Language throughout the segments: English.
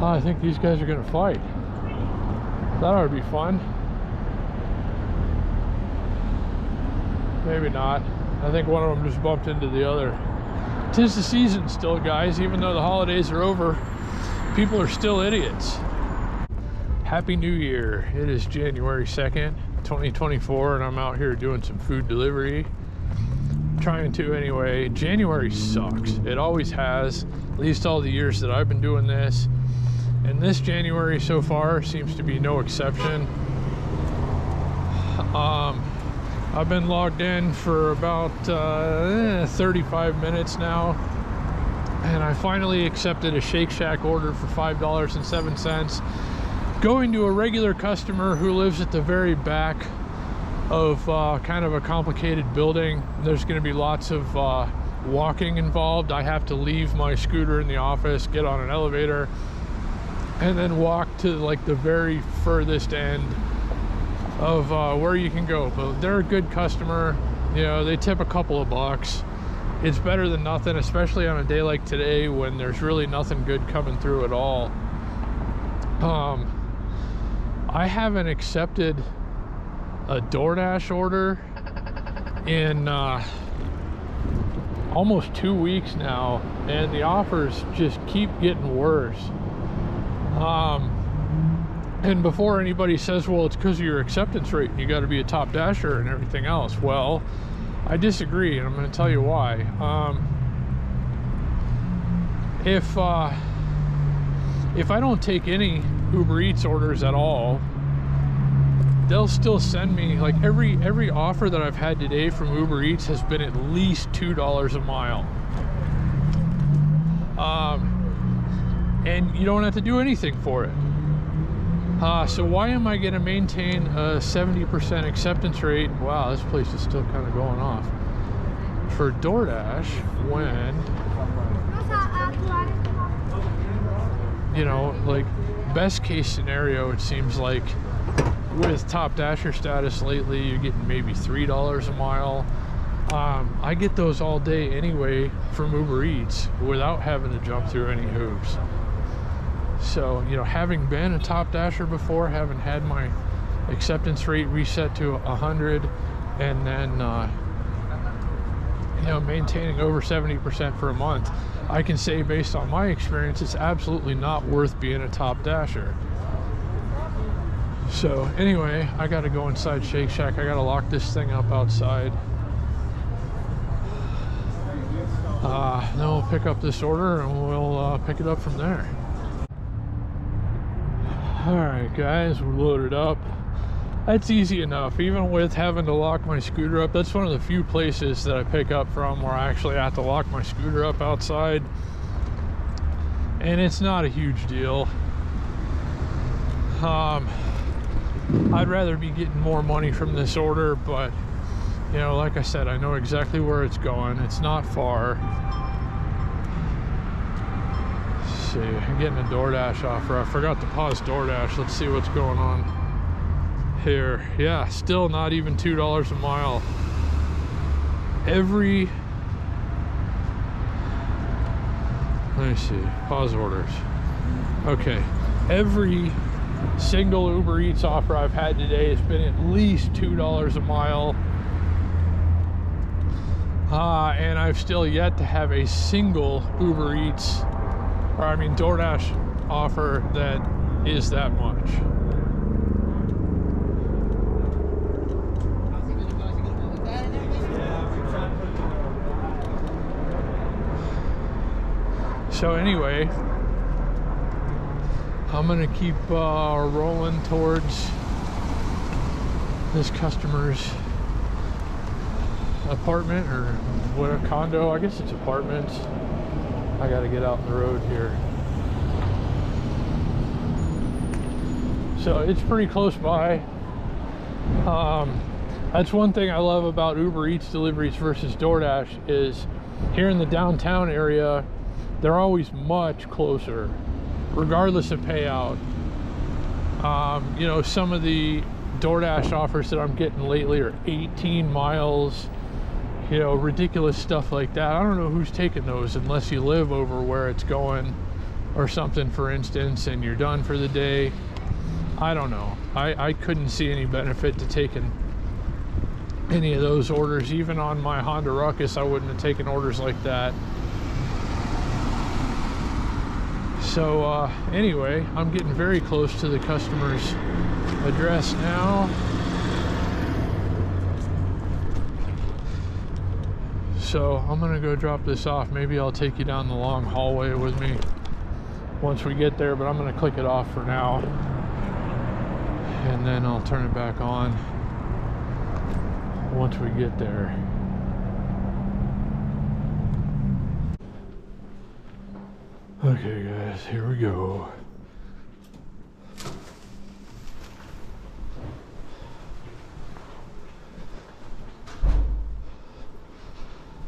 Oh, I think these guys are gonna fight. That ought to be fun. Maybe not. I think one of them just bumped into the other. 'Tis the season still, guys. Even though the holidays are over, people are still idiots. Happy New Year. It is January 2nd, 2024, and I'm out here doing some food delivery. Trying to anyway. January sucks. It always has, at least all the years that I've been doing this. And this January so far seems to be no exception. I've been logged in for about 35 minutes now, and I finally accepted a Shake Shack order for $5.07. Going to a regular customer who lives at the very back of kind of a complicated building. There's going to be lots of walking involved. I have to leave my scooter in the office, get on an elevator, and then walk to like the very furthest end of where you can go. But they're a good customer, you know, they tip a couple of bucks. It's better than nothing, especially on a day like today when there's really nothing good coming through at all. I haven't accepted a Doordash order in almost 2 weeks now, and the offers just keep getting worse. And before anybody says, well, it's because of your acceptance rate and you got to be a top dasher and everything else, well, I disagree, and I'm going to tell you why. If I don't take any Uber Eats orders at all, they'll still send me, like, every offer that I've had today from Uber Eats has been at least $2 a mile. And you don't have to do anything for it. So why am I going to maintain a 70% acceptance rate? Wow, this place is still kind of going off. For Doordash, when, you know, like, best case scenario, it seems like with top dasher status lately, you're getting maybe $3 a mile. I get those all day anyway from Uber Eats without having to jump through any hoops. So, you know, having been a top dasher before, having had my acceptance rate reset to 100, and then, you know, maintaining over 70% for a month, I can say based on my experience, it's absolutely not worth being a top dasher. So anyway, I got to go inside Shake Shack. I got to lock this thing up outside. Then we'll pick up this order and we'll pick it up from there. All right, guys, we're loaded up. That's easy enough, even with having to lock my scooter up. That's one of the few places that I pick up from where I actually have to lock my scooter up outside, and it's not a huge deal. I'd rather be getting more money from this order, but, you know, like I said, I know exactly where it's going. It's not far. See, I'm getting a Doordash offer. I forgot to pause Doordash. Let's see what's going on here. Yeah, still not even $2 a mile. Let me see, pause orders. Okay, every single Uber Eats offer I've had today has been at least $2 a mile. And I've still yet to have a single Uber Eats, or I mean Doordash offer that is that much. So anyway, I'm gonna keep rolling towards this customer's apartment, or what, a condo, I guess it's apartments. I gotta get out the road here. So it's pretty close by. That's one thing I love about Uber Eats deliveries versus Doordash, is here in the downtown area, they're always much closer, regardless of payout. You know, some of the Doordash offers that I'm getting lately are 18 miles, you know, ridiculous stuff like that. I don't know who's taking those unless you live over where it's going. or something, for instance, and you're done for the day. I don't know. I couldn't see any benefit to taking any of those orders. Even on my Honda Ruckus, I wouldn't have taken orders like that. So anyway, I'm getting very close to the customer's address now. So I'm gonna go drop this off. Maybe I'll take you down the long hallway with me once we get there, but I'm gonna click it off for now, and then I'll turn it back on once we get there. Okay guys, here we go.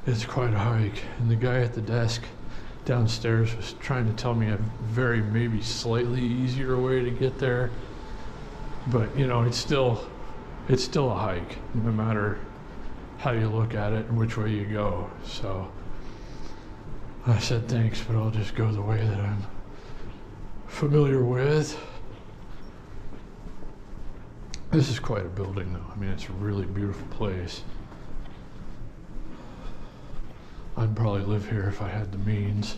It's quite a hike, and the guy at the desk downstairs was trying to tell me a very, maybe slightly easier way to get there, but you know, it's still a hike no matter how you look at it and which way you go. So I said thanks, but I'll just go the way that I'm familiar with. This is quite a building though. I mean, it's a really beautiful place. I'd probably live here if I had the means.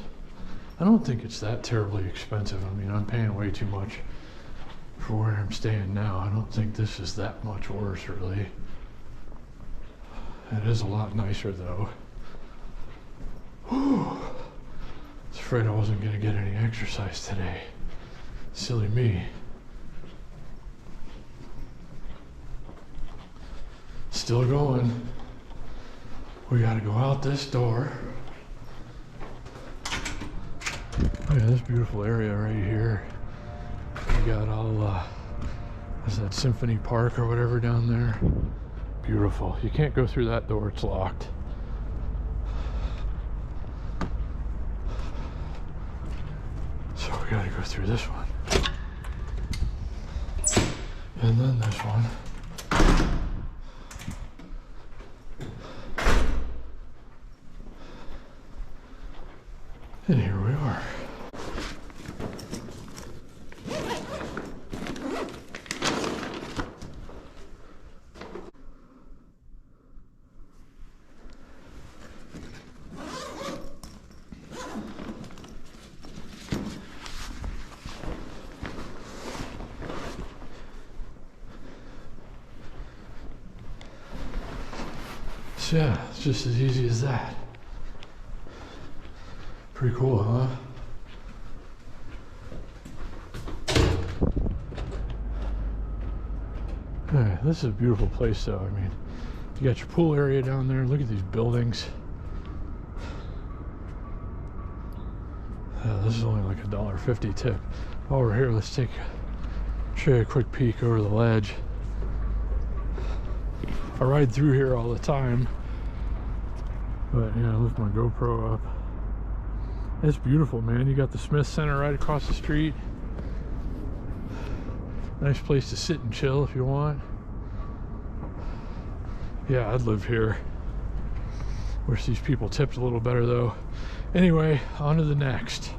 I don't think it's that terribly expensive. I mean, I'm paying way too much for where I'm staying now. I don't think this is that much worse, really. It is a lot nicer though. Whew. I was afraid I wasn't gonna get any exercise today. Silly me. Still going. We gotta go out this door. Look at this beautiful area right here. We got all, is that Symphony Park or whatever down there? Beautiful. You can't go through that door, it's locked. So we gotta go through this one. And then this one. And here we are. So yeah, it's just as easy as that. Pretty cool, huh? Hey, this is a beautiful place though. I mean, you got your pool area down there. Look at these buildings. This is only like $1.50 tip. While we're here, let's show you a quick peek over the ledge. I ride through here all the time, but yeah, I lift my GoPro up. It's beautiful, man. You got the Smith Center right across the street. Nice place to sit and chill if you want. Yeah, I'd live here. Wish these people tipped a little better though. Anyway, on to the next.